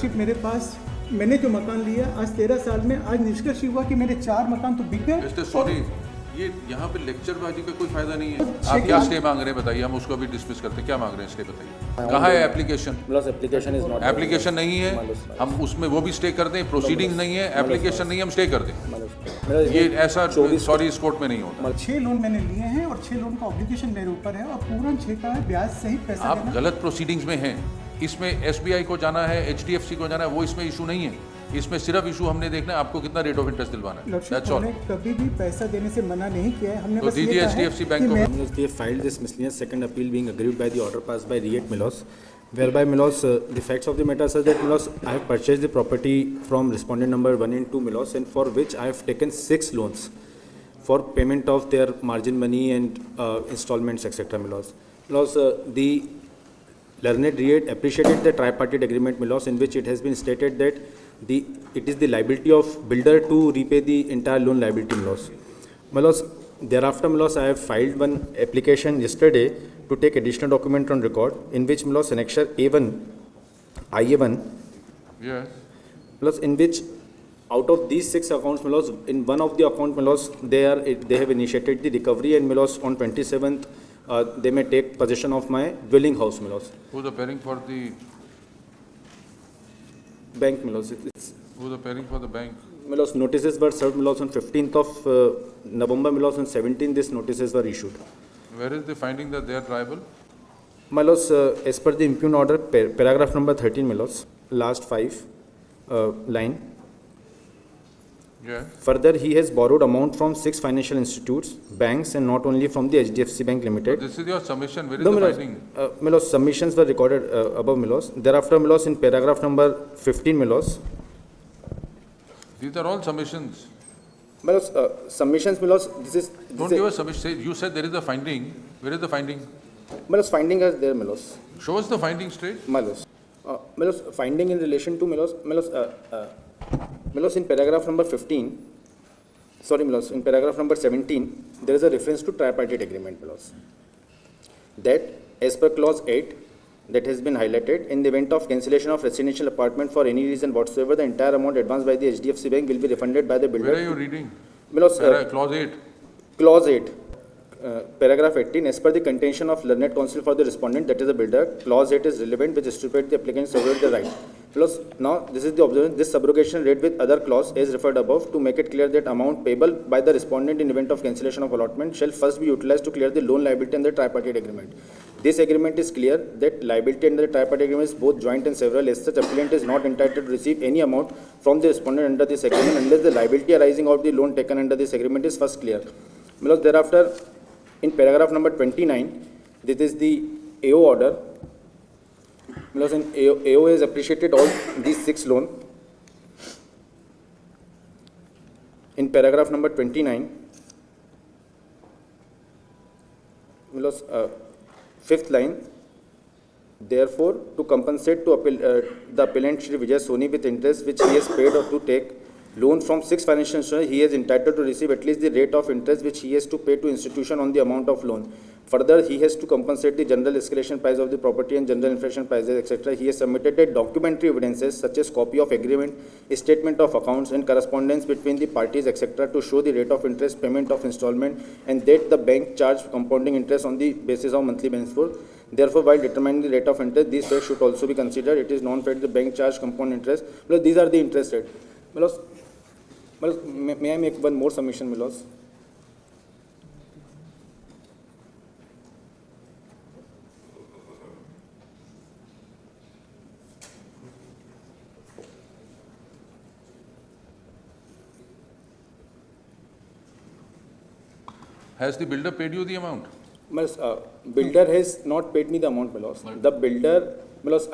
Lordship मेरे पास मैंने जो मकान लिया आज 13 साल में, आज निष्कर्ष हुआ कि मेरे 4 मकान तो बिक गए। सॉरी, ये यहाँ पे लेक्चरबाजी का कोई फायदा नहीं है। तो आप क्या स्टे मांग रहे हैं बताइए, हम उसको भी डिस्मिस करते हैं। क्या मांग रहे हैं स्टे बताइए, कहाँ है application? Application is not, application नहीं है, हम उसमें वो भी स्टे कर दें। प्रोसीडिंग नहीं है, एप्लीकेशन नहीं है, हम स्टे कर दें। ये ऐसा सॉरी इस कोर्ट में नहीं होता। 6 लोन मैंने लिए हैं और 6 लोन का ऑब्लिगेशन मेरे ऊपर है और पूरा 6 का ब्याज सहित पैसा आप देना। गलत प्रोसीडिंग्स में हैं। इसमें एसबीआई को जाना है, एचडीएफसी को जाना है, वो इसमें इशू नहीं है। इसमें सिर्फ इशू हमने देखना है आपको कितना रेट ऑफ इंटरेस्ट दिलवाना है। That's all. हमने कभी भी पैसा देने से मना नहीं किया है। हमने तो बस ये दीजिए कहा है HDFC बैंक कि को। मैं- they filed this miscellaneous second appeal being aggrieved by the order passed by Riet Milos, whereby Milos, the facts of the matter says that Milos, I have purchased the property from respondent number 1 and 2 Milos, and for which I have taken 6 loans for payment of their margin money and installments, etc. Milos, the learned Riet appreciated the tripartite agreement Milos, in which it has been stated that it is the liability of builder to repay the entire loan liability Milos. Thereafter Milos, I have filed one application yesterday to take additional document on record, in which Milos annexure A1, IA1 Yes. Milos, in which out of these 6 accounts Milos, in one of the account Milos, they have initiated the recovery, and Milos on 27th they may take possession of my dwelling house Milos. Who's appearing for the Bank Milos. It's Who's appearing for the bank? Milos, notices were served Milos on 15th of November Milos, on 17th these notices were issued. Where is the finding that they are tribal? Milos, as per the impugned order, paragraph number 13 Milos, last 5 line. Yeah. Further, he has borrowed amount from 6 financial institutes, banks, and not only from the HDFC Bank Limited. This is your submission. Where is No, the Milos, finding? Milos, submissions were recorded above Milos. Thereafter Milos, in paragraph number 15 Milos, These are all submissions. Milos, submissions Milos, Don't give us submission. You said there is a finding. Where is the finding? Milos, finding is there Milos. Show us the finding straight. Milos, Milos, finding in relation to Milos, Milos, in paragraph number 15, sorry Milos, in paragraph number 17, there is a reference to tripartite agreement Milos, that as per clause 8 that has been highlighted, in the event of cancellation of residential apartment for any reason whatsoever, the entire amount advanced by the HDFC Bank will be refunded by the builder. Where are you reading? Milos, Clause 8. Clause 8, paragraph 18, as per the contention of learned counsel for the respondent, that is the builder, clause 8 is relevant which stipulates the applicant severate the right. Plus, now this is the observation, this subrogation read with other clause as referred above to make it clear that amount payable by the respondent in event of cancellation of allotment shall first be utilized to clear the loan liability under the tripartite agreement. This agreement is clear that liability under the tripartite agreement is both joint and several. As such, applicant is not entitled to receive any amount from the respondent under this agreement unless the liability arising out of the loan taken under this agreement is first clear. Because thereafter, in paragraph number 29, this is the AO order. Because in AO has appreciated all these 6 loans. In paragraph number 29, because, 5th line, therefore, to compensate to the appellant Shri Vijay Soni with interest which he has paid or to take loan from 6 financial institutions, he is entitled to receive at least the rate of interest which he has to pay to institution on the amount of loan. Further, he has to compensate the general escalation price of the property and general inflation prices, etc. He has submitted documentary evidences such as copy of agreement, statement of accounts, and correspondence between the parties, etc. to show the rate of interest, payment of installment, and that the bank charged compounding interest on the basis of monthly balance for. Therefore, while determining the rate of interest, these rates should also be considered. It is non-paid the bank charge compound interest. Because these are the interest rates. May I make one more submission, Milos? Has the builder paid you the amount? Builder has not paid me the amount, Milos. The builder, Milos,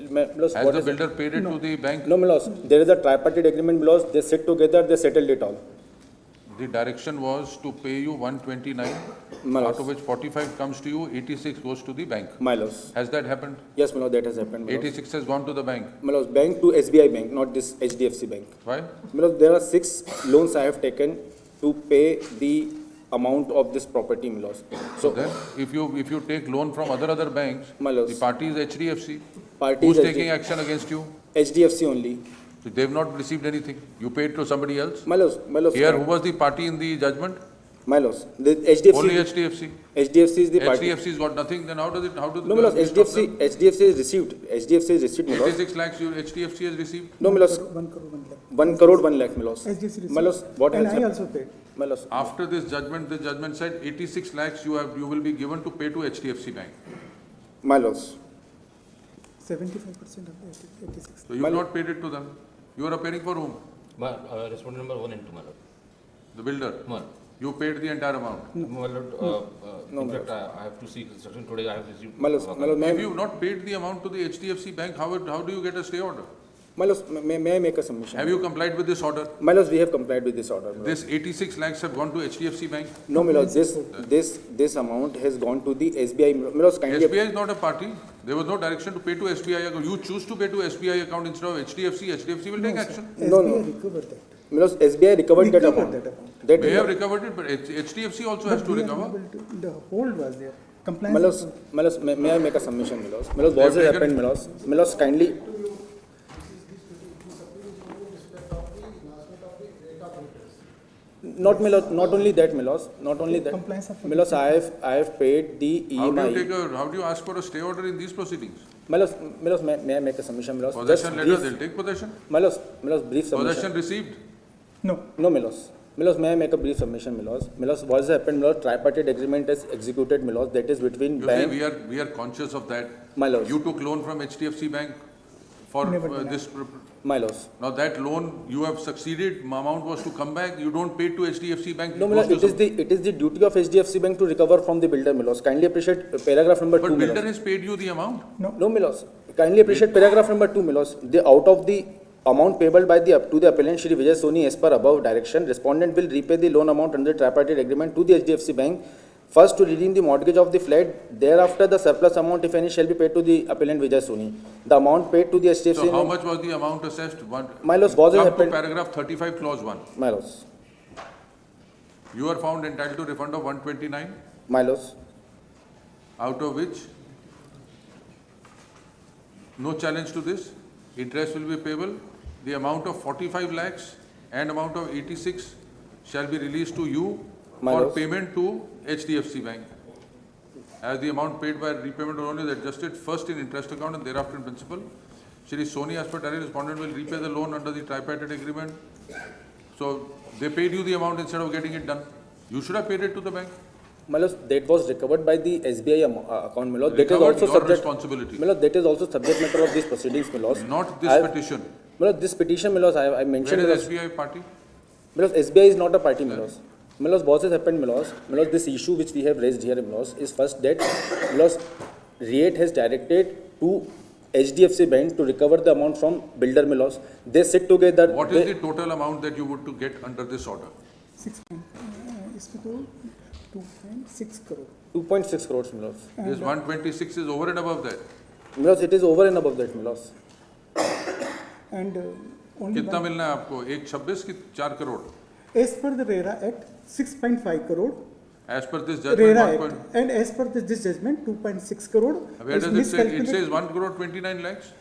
Milos, Has what the is builder paid it to the bank? No, Milos, there is a tripartite agreement, Milos. They sit together, they settled it all. The direction was to pay you 129, Milos. out of which 45 comes to you, 86 goes to the bank. Milos. Has that happened? Yes, Milos, that has happened. Milos. 86 has gone to the bank. Milos, bank to SBI Bank, not this HDFC Bank. Why? Milos, there are 6 loans I have taken to pay the amount of this property, Milos. So then, if you take loan from other banks, Milos. the party is HDFC. Party Who's is taking action against you? HDFC only. So they've not received anything. You paid to somebody else. My lords, Here, who was the party in the judgment? my lords, the HDFC. Only HDFC. HDFC is the party. HDFC's got nothing. Then how does it? How does No, my lords, HDFC is received. HDFC is received, my lords. 86 lakhs HDFC has received. No, my lords, 1 crore 1 lakh. 1 crore 1 lakh, my lords. SDFC My lords, what and has I happened? also paid. My lords, After this judgment, the judgment said 86 lakhs you will be given to pay to HDFC Bank. my lords. 75% of the 86. So you have not paid it to them. You are appearing for whom? Respondent number 1 and 2, my lord. The builder. 1. You paid the entire amount. My lord, No, in my fact, I have to seek instruction today. I have received. My lords, If may you have not paid the amount to the HDFC Bank, how do you get a stay order? I make a submission? Have you complied with this order? My lords, we have complied with this order. My lords. This 86 lakhs have gone to HDFC Bank. No, my lords, this amount has gone to the SBI. My lords, kindly. SBI is not a party. There was no direction to pay to SBI account. You choose to pay to SBI account instead of HDFC. HDFC will take action. No, no. SBI recovered that. My lords, SBI recovered that Recovered amount. that amount. That They have recovered it, but HDFC also has But to we are recover. able to- The hold was there. My Compliance. lords, may I make a submission, my lords? My lords, what has They have happened, my lords? My lords, kindly. Not my lords, not only that, my lords, not only that. Compliance of- My lords, I have paid the EMI. How do you ask for a stay order in these proceedings? My lords, may I make a submission, my lords? Possession letter, brief- they'll take possession. My lords, brief submission. Possession received. No. No, my lords. My lords, may I make a brief submission, my lords? My lords, what has happened, my lords? Tripartite agreement is executed, my lords. That is between You say bank. we are conscious of that. My lords. You took loan from HDFC Bank for Never denied. this. My lords. Now that loan, you have succeeded, amount was to come back, you don't pay to HDFC Bank. No, it my goes lord, to it is the duty of HDFC Bank to recover from the builder, my lords. Kindly appreciate paragraph number 2, But my builder lords. has paid you the amount. No, my lords. Kindly appreciate paragraph number 2, my lords. The out of the amount payable by the to the appellant Shri Vijay Soni as per above direction, respondent will repay the loan amount under the tripartite agreement to the HDFC Bank. First to redeem the mortgage of the flat, thereafter the surplus amount, if any, shall be paid to the appellant Vijay Soni. The amount paid to the HDFC So how Bank. much was the amount assessed? My lords, what has Come to happened? paragraph 35 clause 1. My lords. You are found entitled to refund of 129, My lords. out of which no challenge to this, interest will be payable. The amount of 45 lakhs and amount of 86 shall be released to you My for lords. payment to HDFC Bank. As the amount paid by repayment loan is adjusted first in interest account and thereafter in principal. Shri Soni as per tariff, respondent will repay the loan under the tripartite agreement. So they paid you the amount instead of getting it done. You should have paid it to the bank. My lords, that was recovered by the SBI account, my lords. That is Recovered, also your subject. responsibility. My lords, that is also subject matter of these proceedings, my lords. Not this I have- petition. My lords, this petition, my lords, I mentioned. Where my is lords, SBI party? my lords, SBI is not a party, my lords. My lords, what has happened, my lords? My lords, this issue which we have raised here, my lords, is first that, my lords, REAT has directed to HDFC Bank to recover the amount from builder, my lords. They sit together. What is the total amount that you would to get under this order? 6 इसमें तो 2.6 crore 2.6 crores, my lords. This 126 is over and above that. My lords, it is over and above that, my lords. and only कितना मिलना है आपको? 126 की 4 crore. as per the RERA Act 6.5 crore As per this RERA judgment, 1 Act point. and as per this judgment 2.6 crore Where is does it say? It miscalculated. says 1 crore 29 lakhs.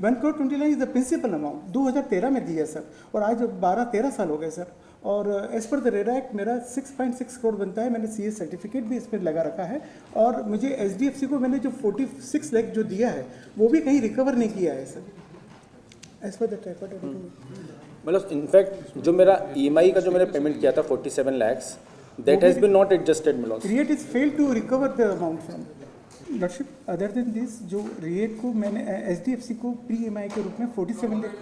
1 crore 20 lakh is the principal amount 2013 में दिया sir और आज 12-13 साल हो गए sir और as per the RERA act मेरा 6.6 करोड़ बनता है मैंने सीए सर्टिफिकेट भी इस पर लगा रखा है और मुझे एचडीएफसी को मैंने जो 46 लाख जो दिया है वो भी कहीं रिकवर नहीं किया है sir as per the tripartite मतलब इनफैक्ट जो मेरा ईएमआई का जो मैंने पेमेंट किया था 47 lakhs that has been not adjusted my lords. रिएट is fail to recover the amount from lordship other than this जो रिएट को मैंने एचडीएफसी को प्री ईएमआई के रूप में 47 lakh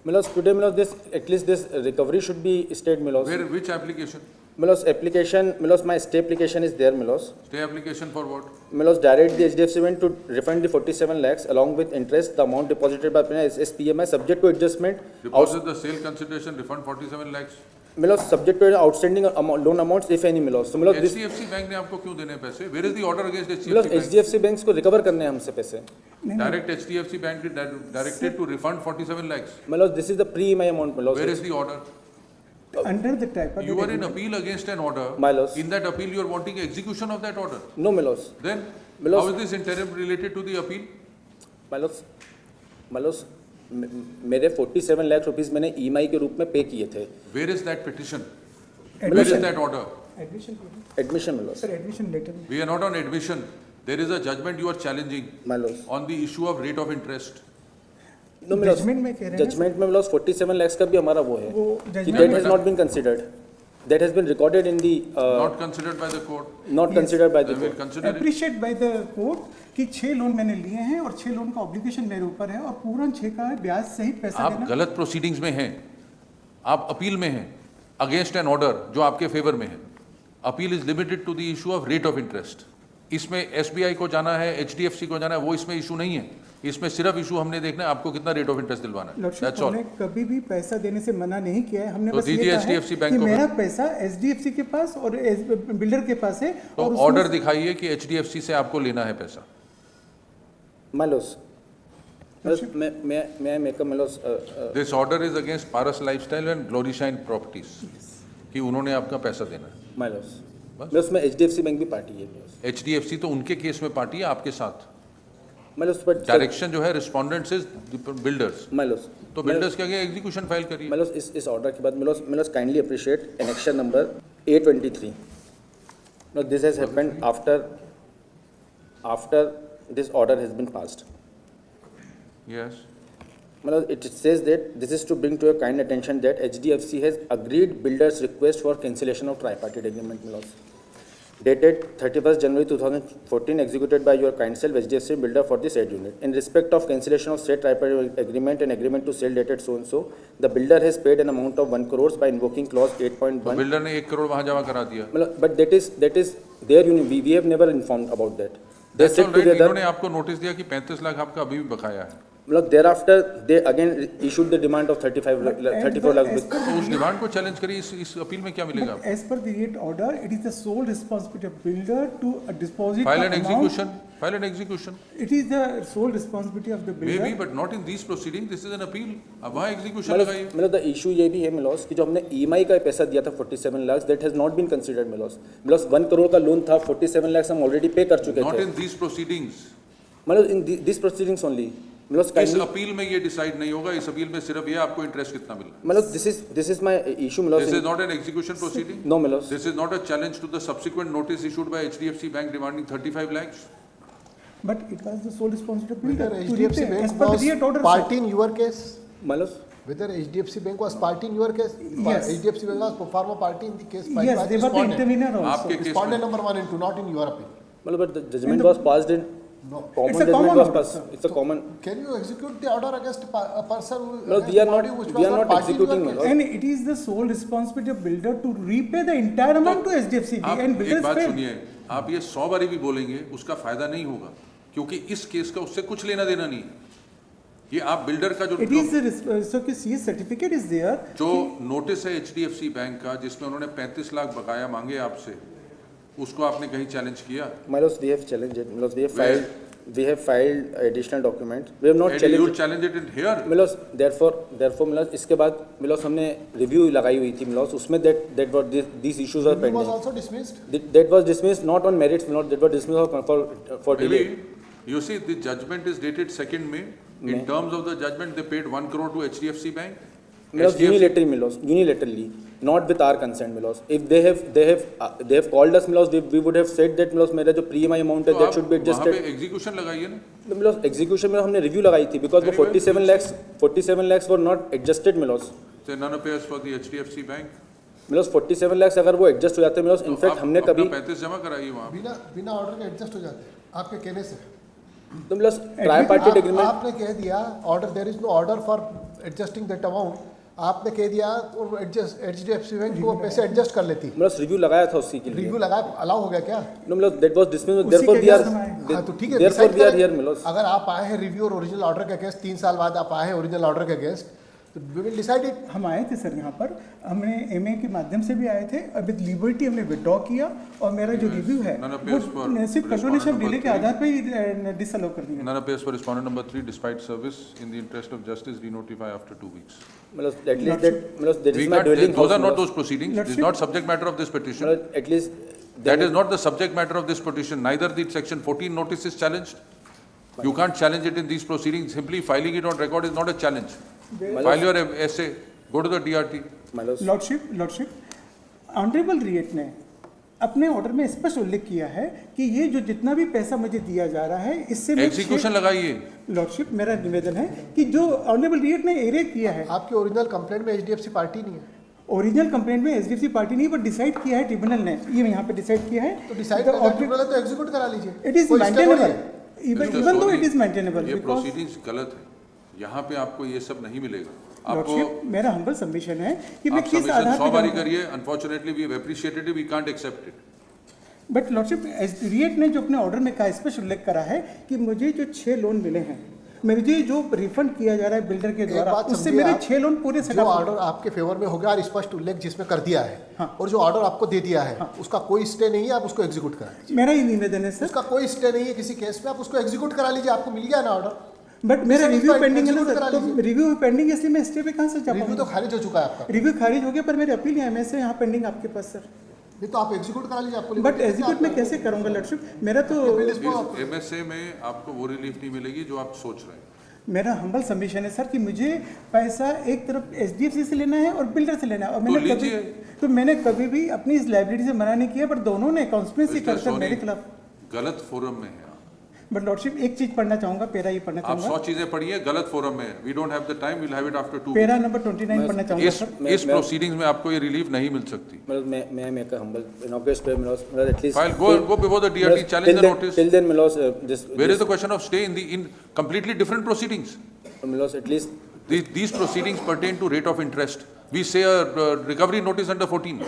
My lords, today my lords, this at least this recovery should be stayed my lords. Where, which application? My lords, application my lords, my stay application is there my lords. Stay application for what? My lords, direct the HDFC Bank to refund the 47 lakhs along with interest the amount deposited by SPMI subject to adjustment. Deposit the sale consideration, refund 47 lakhs. My lords, subject to outstanding loan amounts if any my lords. So my lords, this HDFC bank ने आपको क्यों देने पैसे? Where is the order against my lords, HDFC bank? HDFC banks को recover करने हैं हमसे पैसे. Direct HDFC bank did directed to refund 47 lakhs. My lords, this is the pre-EMI amount my lords. Where is the order? Under the tripartite You are in appeal against an order. My lords. In that appeal, you are wanting execution of that order. No my lords. Then, My lords. how is this interim related to the appeal? My lords, मेरे 47 lakh rupees मैंने EMI के रूप में पे किए थे। Where is that petition? Where is that order? Admission admission में loss sir admission letter में We are not on admission. There is a judgment you are challenging my lords on the issue of rate of interest. No मैं judgment में कह रहे हैं judgement में loss 47 lakh का भी हमारा वो है वो कि judgment that has not been considered, that has been recorded in the Not considered by the court. Not considered by Then the we'll consider it. Appreciate by the court कि 6 loan मैंने लिए हैं और 6 लोन का obligation मेरे ऊपर है और पूरा 6 का ब्याज सहित पैसा आप देना। गलत प्रोसीडिंग्स में हैं, आप अपील में हैं अगेंस्ट एन ऑर्डर जो आपके फेवर में है। Appeal is limited to the issue of rate of interest. इसमें एसबीआई को जाना है, एचडीएफसी को जाना है, वो इसमें इशू नहीं है। इसमें सिर्फ इशू हमने देखना है आपको कितना रेट ऑफ इंटरेस्ट दिलवाना है। Lordship, that's all. हमने कभी भी पैसा देने से मना नहीं किया है। हमने तो बस ये दीजिए कहा है HDFC बैंक कि को मेरा पैसा एचडीएफसी के पास और बिल्डर के पास है तो और उसमें ऑर्डर दिखाइए कि एचडीएफसी से आपको लेना है पैसा। My loss may make a loss this order is against Paras lifestyle and Gloryshine properties कि उन्होंने आपका पैसा देना है। माय लॉस मैं उसमें एचडीएफसी बैंक भी पार्टी है एचडीएफसी तो उनके केस में पार्टी है आपके साथ। मैं उस पर डायरेक्शन जो है रिस्पोंडेंट्स इज बिल्डर्स, मैं लॉस तो बिल्डर्स के आगे एग्जीक्यूशन फाइल करिए। मैं इस ऑर्डर के बाद मैं kindly appreciate annexation number A23। No this has happened after this order has been passed. Yes, मतलब it says that this is to bring to your kind attention that HDFC has agreed builder's request for cancellation of tripartite agreement clause dated 31st January 2014 executed by your kind self HDFC builder for the said unit. In respect of cancellation of said tripartite agreement and agreement to sell dated so and so, the builder has paid an amount of 1 crore by invoking clause 8.1. तो builder ने 1 करोड़ वहां जमा करा दिया। मतलब but that is their unit. We have never informed about that. They That's sit all right. together. इन्होंने आपको notice दिया कि 35 लाख आपका अभी भी बकाया है। मतलब thereafter they again issued the demand of 34 lakh. तो उस डिमांड को चैलेंज करिए। इस अपील में क्या मिलेगा? As per the rate order, it is the sole responsibility of builder to deposit file the and amount. Execution, file and execution It is the sole responsibility of the builder. May be but not in this proceeding. This is an appeal. अब वहां execution मतलब लगाइए। मतलब the issue ये भी है Milos कि जो हमने ईएमआई का पैसा दिया था 47 lakh that has not been considered my lords. My lords 1 crore का लोन था, 47 लाख हम ऑलरेडी पे कर चुके नॉट थे। In this proceedings. मतलब इन दिस प्रोसीडिंग्स ओनली मिलोस इस अपील में ये डिसाइड नहीं होगा। इस अपील में सिर्फ ये आपको इंटरेस्ट कितना मिला। मतलब this is my issue my lords. This is not an execution proceeding. No my lords This is not a challenge to the subsequent notice issued by HDFC Bank demanding 35 lakhs. But it was the sole responsibility of builder Whether to HDFC repay as Bank per the rate order. was sir. party in your case? Milos Whether HDFC Bank was party in your case? Yes. HDFC Bank was former party in the case filed Yes, by they were the respondent. intervener also. आपके case Respondent में number 1 and 2, not in your appeal. मतलब the judgment was passed in No. Common It's a judgment common was order, passed. It's a common. Can you execute the order against a person who? No, against we are body not- which we was are not party in your executing, case? my lord. And it is the sole responsibility of builder to repay the entire amount to HDFC आप and एक builder बात paid. सुनिए, आप ये 100 बारी भी बोलेंगे उसका फायदा नहीं होगा, क्योंकि इस केस का उससे कुछ लेना देना नहीं है। ये आप बिल्डर का It is the so कि CS certificate is there. जो नोटिस है HDFC बैंक का जिसमें उन्होंने 35 लाख बकाया मांगे आपसे, उसको आपने कहीं चैलेंज किया? My lords we have challenged it. My lords Where? we have filed additional document. We have not And challenged you it. challenge it in here? Milos therefore Milos इसके बाद मिलोस हमने रिव्यू लगाई हुई थी मिलोस उसमें that what these issues are Review was pending. also dismissed. That was dismissed not on merits milos, that was dismissed for delay. Maybe, you see, the judgment is dated 2nd May. In terms of the judgment, they paid 1 crore to HDFC Bank. Milos unilaterally not with our consent Milos. If they have called us Milos we would have said that Milos मेरा जो pre-EMI amount है तो that आप should be वहाँ पे adjusted. Execution लगाइए ना। Milos execution में हमने रिव्यू लगाई थी because वो Very well. 47 lakhs were not adjusted Milos. Say none appears for the HDFC Bank. Milos 47 lakh अगर वो एडजस्ट हो जाते हैं मिलोस तो इनफैक्ट आप हमने अपना कभी 35 जमा कराइए वहाँ पे। बिना ऑर्डर के एडजस्ट हो जाते हैं आपके कहने से। तो मिलोस ट्राइपार्टिट एग्रीमेंट आपने कह दिया order, there is no order for adjusting that amount. आपने कह दिया और HDFC बैंक को पैसे एडजस्ट कर लेती। मिलोस रिव्यू लगाया था उसी के लिए। रिव्यू लगाया, अलाउ हो गया क्या? No my lords that was dismissed उसी देयरफॉर के वी आर अगेंस्ट हमारे- हाँ, तो ठीक है, देयरफॉर decide वी आर करें। Here my lords. अगर आप आए हैं रिव्यू और ओरिजिनल ऑर्डर के अगेंस्ट, 3 साल बाद आप आए हैं ओरिजिनल ऑर्डर के अगेंस्ट, तो वी विल डिसाइड इट। हम आए थे सर यहाँ पर, हमने MA के माध्यम से भी आए थे। अब विद लिबर्टी हमने विड्रॉ किया और मेरा जो रिव्यू है None appears for वो सिर्फ कंडोनेशन respondent डिले के number आधार पर ही डिसअलाउ कर दिया। None appears for respondent number 3 despite service. In the interest of justice, re-notify after 2 weeks. Milos at least that Milos that We is my can't, dwelling those house are not Milos. those proceedings. This is not subject matter of this petition. Milos at least That is not the subject matter of this petition. Neither the section 14 notice is challenged. You can't challenge it in these proceedings. Simply filing it on record is not a challenge. File your essay, go to the DRT. My lords, lordship honourable रिएट ने अपने order में स्पष्ट उल्लेख किया है कि ये जो जितना भी पैसा मुझे दिया जा रहा है इससे मैं एग्जीक्यूशन लगाइए। लॉर्डशिप मेरा निवेदन है कि जो ऑनरेबल रिएट ने एरे किया है, आपके ओरिजिनल कंप्लेंट में एचडीएफसी पार्टी नहीं है, ओरिजिनल कंप्लेंट में एसडीएफसी पार्टी नहीं, पर डिसाइड किया है ट्रिब्यूनल ने, ये यहाँ पे डिसाइड किया है। तो डिसाइड करना है तो एग्जीक्यूट करा लीजिए। इट इज कोई step मेंटेनेबल, नहीं है। Even though it is maintainable. ये प्रोसीडिंग्स गलत है, यहाँ पे आपको ये सब नहीं मिलेगा। आपको लॉर्डशिप मेरा हम्बल सबमिशन है कि मैं आप किस सबमिशन आधार 100 बारी पे, करिए। Unfortunately we have appreciated it, we can't accept it. But lordship रिएट ने जो अपने ऑर्डर में कहा, स्पष्ट उल्लेख करा है कि मुझे जो 6 लोन मिले हैं, मुझे जो रिफंड किया जा रहा है बिल्डर के एक द्वारा, बात उससे समझिए मेरे आप, 6 लोन पूरे जो सेटअप। ऑर्डर आपके फेवर में हो गया और स्पष्ट उल्लेख जिसमें कर दिया है, हाँ। और जो ऑर्डर आपको दे दिया है, उसका कोई स्टे नहीं है, आप उसको एग्जीक्यूट करा लीजिए। मेरा ये निवेदन है सर। उसका कोई स्टे नहीं है किसी केस में, आप उसको एग्जीक्यूट करा लीजिए। आपको मिल गया ना ऑर्डर, बट मेरा किसी रिव्यू भी पेंडिंग है ना execute सर, करा तो लीजिए। रिव्यू पेंडिंग है, इसलिए मैं स्टे पे कहाँ से जा रिव्यू तो पाऊंगा? खारिज हो चुका है आपका। रिव्यू खारिज हो गया, पर मेरे अपील है से यहाँ पेंडिंग आपके पास सर। नहीं तो आप एग्जीक्यूट करा लीजिए। आपको बट एग्जीक्यूट मैं कैसे करूँगा लॉर्डशिप? मेरा तो इस एमएसए में आपको वो रिलीफ नहीं मिलेगी जो आप सोच रहे हैं। मेरा हम्बल सबमिशन है सर कि मुझे पैसा एक तरफ एचडीएफसी से लेना है और बिल्डर से लेना है, और मैंने कभी भी अपनी इस लाइब्रेरी से मना नहीं किया, बट दोनों ने कॉन्स्पिरेसी मिस्टर करके सोनी, मेरे खिलाफ। गलत फोरम में है। बट लॉर्डशिप एक चीज पढ़ना चाहूंगा, पेरा ये पढ़ना आप 100 चाहूंगा, चीजें पढ़िए, गलत फोरम में है। We don't have the time, we will have it after 2 para number 29 पढ़ना चाहूंगा सर। इस प्रोसीडिंग्स में आपको ये रिलीफ नहीं मिल सकती। मतलब मैं make a humble in obvious way, my lords, at least File, go before the DRT, challenge the notice. Till then, my lords, this Where is the question of stay in completely different proceedings? my lords, at least These proceedings pertain to rate of interest. We say a recovery notice under 14,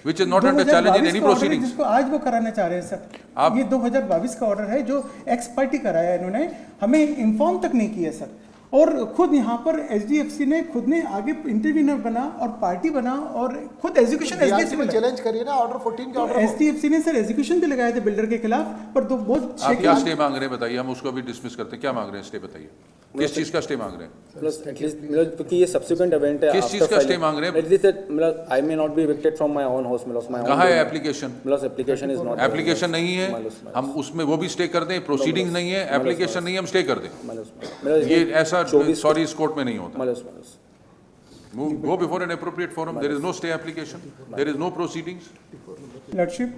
which is not under challenge in any 2022 का order है proceedings. जिसको आज वो कराना चाह रहे हैं sir. ये 2022 का ऑर्डर है जो एक्स पार्टी कराया है, इन्होंने हमें इन्फॉर्म तक नहीं किया सर। और खुद यहाँ पर एचडीएफसी ने खुद ने आगे इंटरव्यूनर बना और पार्टी बना और खुद एग्जीक्यूशन एचडीएफसी में चैलेंज करिए ना ऑर्डर 14 के ऑर्डर। एचडीएफसी ने सर एग्जीक्यूशन भी लगाए थे बिल्डर के खिलाफ, पर दो बहुत आप क्या स्टे मांग रहे हैं बताइए, हम उसको भी डिसमिस करते हैं। क्या मांग रहे हैं स्टे बताइए, किस चीज का स्टे मांग रहे हैं? plus at least मतलब क्योंकि ये subsequent event है। किस चीज का stay मांग रहे हैं? At least मतलब I may not be evicted from my own house, मतलब my own। कहाँ है एप्लीकेशन? मतलब application is not। एप्लीकेशन नहीं है, हम उसमें वो भी स्टे कर दें। प्रोसीडिंग नहीं है, एप्लीकेशन नहीं है, हम स्टे कर दें। मतलब ये ऐसा सॉरी इस कोर्ट में नहीं होता। मतलब Go before an appropriate forum. There is no stay application. There is no proceedings. Lordship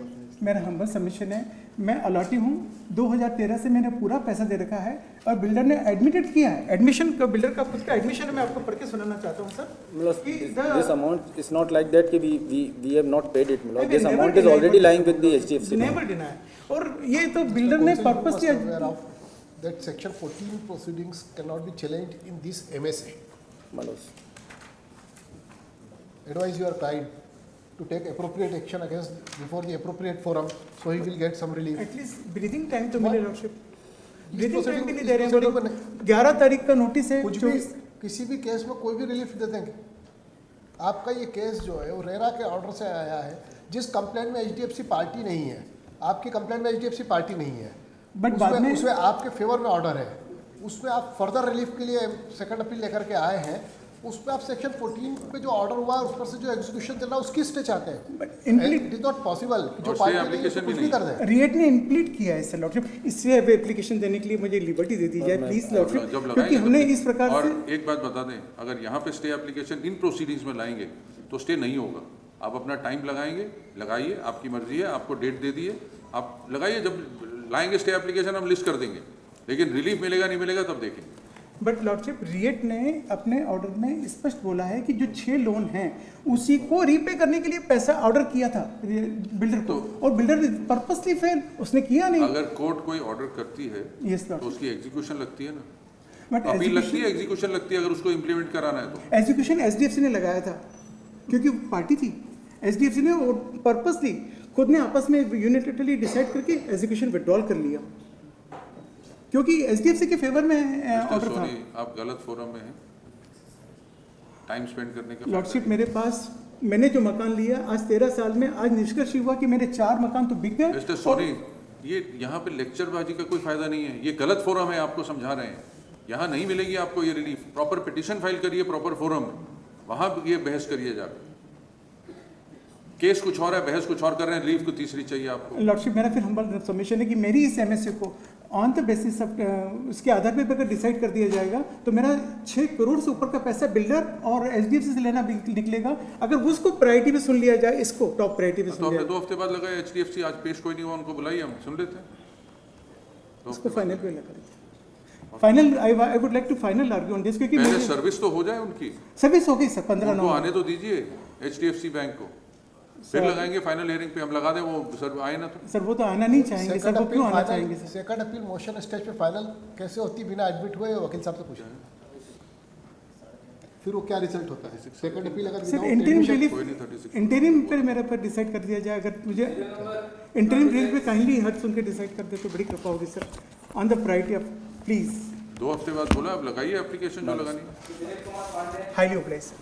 मेरा हम्बल सबमिशन है, मैं अलॉटी हूँ। 2013 से मैंने पूरा पैसा दे रखा है और बिल्डर ने एडमिटेड किया है। एडमिशन का बिल्डर का खुद का एडमिशन मैं आपको पढ़ के सुनाना चाहता हूँ सर। मतलब this amount is not like that कि we have not paid it, मतलब this amount is already lying with the HDFC। Never deny. और ये तो बिल्डर ने purpose that section 14 proceedings cannot be challenged in this MSA. मतलब Advise your client to take appropriate action against before the appropriate forum, so he will get some relief. At least breathing time तो मिले lordship. इस breathing time proceeding- भी नहीं इस दे रहे हैं proceeding वो में लोग। 11 तारीख का नोटिस है। कुछ भी किसी भी केस में कोई भी रिलीफ दे देंगे। आपका ये केस जो है वो रेरा के ऑर्डर से आया है, जिस कंप्लेंट में एचडीएफसी पार्टी नहीं है, आपकी कंप्लेंट में एचडीएफसी पार्टी नहीं है, बट बाद में उसमें आपके फेवर में ऑर्डर है, उसमें आप फर्दर रिलीफ के लिए सेकंड अपील लेकर के आए हैं, उसमें आप सेक्शन 14 पे जो ऑर्डर हुआ उस पर से जो एग्जीक्यूशन चल रहा है उसकी स्टे चाहते हैं। बट इनप्लीट इट इज नॉट पॉसिबल जो और पार्टी stay नहीं है, application कुछ भी भी कर नहीं। दे। रिएट ने इम्प्लीट किया है सर लॉर्डशिप, इससे अब एप्लीकेशन देने के लिए मुझे लिबर्टी दे दी जाए प्लीज लॉर्डशिप, जब क्योंकि लगाएंगे हमने तब- इस प्रकार और से। एक बात बता दें, अगर यहाँ पे स्टे एप्लीकेशन इन प्रोसीडिंग्स में लाएंगे तो स्टे नहीं होगा। आप अपना टाइम लगाएंगे, लगाइए, आपकी मर्जी है, आपको डेट दे दिए, आप लगाइए। जब लाएंगे स्टे एप्लीकेशन हम लिस्ट कर देंगे, लेकिन रिलीफ मिलेगा नहीं मिलेगा तब देखेंगे। बट लॉर्डशिप रिएट ने अपने ऑर्डर में स्पष्ट बोला है कि जो 6 लोन हैं उसी को रीपे करने के लिए पैसा ऑर्डर किया था बिल्डर को, और बिल्डर पर्पसली फेल उसने किया नहीं। अगर कोर्ट कोई ऑर्डर करती है यस तो लॉर्ड, उसकी एग्जीक्यूशन लगती है ना, बट अपील लगती है, एग्जीक्यूशन लगती है अगर उसको इम्प्लीमेंट कराना है तो। एग्जीक्यूशन एसडीएफसी ने लगाया था क्योंकि पार्टी थी। एसडीएफसी ने पर्पसली खुद ने आपस में यूनिटेरली डिसाइड करके एग्जीक्यूशन विड्रॉल कर लिया क्योंकि एसडीएफसी के फेवर में ऑर्डर था। सॉरी, आप गलत फोरम में हैं, टाइम स्पेंड करने का। लॉर्डशिप मेरे पास मैंने जो मकान लिया आज 13 साल में, आज निष्कर्ष हुआ कि मेरे 4 मकान तो बिक गए। मिस्टर सोनी, ये यहाँ पे लेक्चरबाजी का कोई फायदा नहीं है, ये गलत फोरम है, आपको समझा रहे हैं। यहाँ नहीं मिलेगी आपको ये रिलीफ। प्रॉपर पिटीशन फाइल करिए प्रॉपर फोरम में, वहाँ ये बहस करिए जाकर। केस कुछ और है, बहस कुछ और कर रहे हैं, रिलीफ को तीसरी चाहिए आपको। लॉर्डशिप मेरा फिर हम्बल सबमिशन है कि मेरी इस एमएसए को ऑन द बेसिस ऑफ उसके आधार पे अगर डिसाइड कर दिया जाएगा तो मेरा 6 करोड़ से ऊपर का पैसा बिल्डर और एचडीएफसी से लेना निकलेगा। अगर उसको प्रायोरिटी पे सुन लिया जाए, इसको टॉप प्रायोरिटी पे तो सुन हमने लिया 2 हफ्ते बाद लगाया HDFC, आज पेश कोई नहीं हुआ, उनको बुलाइए, हम सुन लेते हैं। इसको फाइनल पे लगा final. I would like to final argue on this, क्योंकि पहले मेरी सर्विस तो हो जाए उनकी, सर्विस हो गई सर 15 उनको नवंबर। आने तो दीजिए HDFC बैंक को, फिर लगाएंगे फाइनल हियरिंग पे, हम लगा दें, वो सर आए ना तो। सर वो तो आना नहीं चाहेंगे सर, वो क्यों आना चाहेंगे sir? Second appeal motion stage पे फाइनल कैसे होती बिना एडमिट हुए, वकील साहब से पूछा फिर वो क्या रिजल्ट होता है? सेकंड अपील अगर sir without interim admission- relief, कोई नहीं, 36 इंटरिम पे मेरे पर डिसाइड कर दिया जाए। अगर मुझे इंटरिम रिलीफ पे काइंडली हट सुन के डिसाइड कर दे तो बड़ी कृपा होगी sir, on the priority of please. 2 हफ्ते बाद बोला, अब लगाइए एप्लीकेशन जो लगानी है। Highly oblige sir.